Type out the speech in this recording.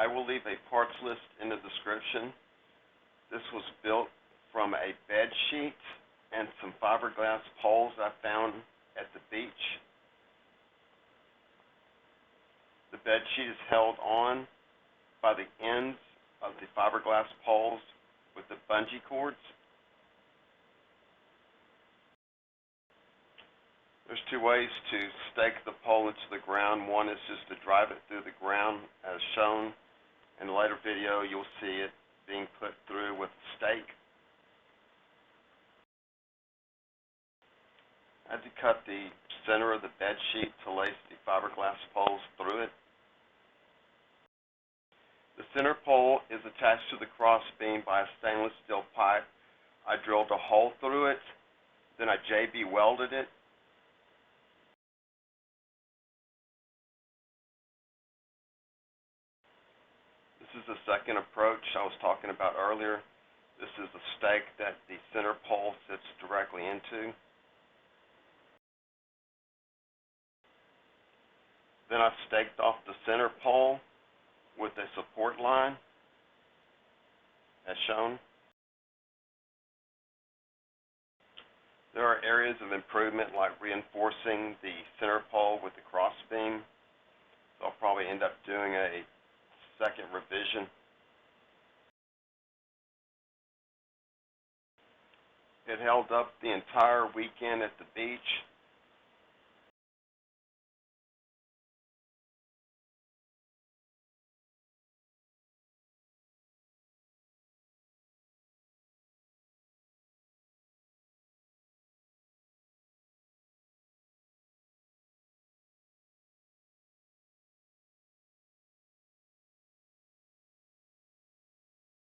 I will leave a parts list in the description. This was built from a bed sheet and some fiberglass poles I found at the beach. The bed sheet is held on by the ends of the fiberglass poles with the bungee cords. There's two ways to stake the pole into the ground. One is just to drive it through the ground as shown. In a later video you'll see it being put through with a stake. I had to cut the center of the bed sheet to lace the fiberglass poles through it. The center pole is attached to the cross beam by a stainless steel pipe. I drilled a hole through it, then I JB welded it. This is the second approach I was talking about earlier. This is the stake that the center pole sits directly into. Then I staked off the center pole with a support line, as shown. There are areas of improvement like reinforcing the center pole with the cross beam. So I'll probably end up doing a second revision. It held up the entire weekend at the beach.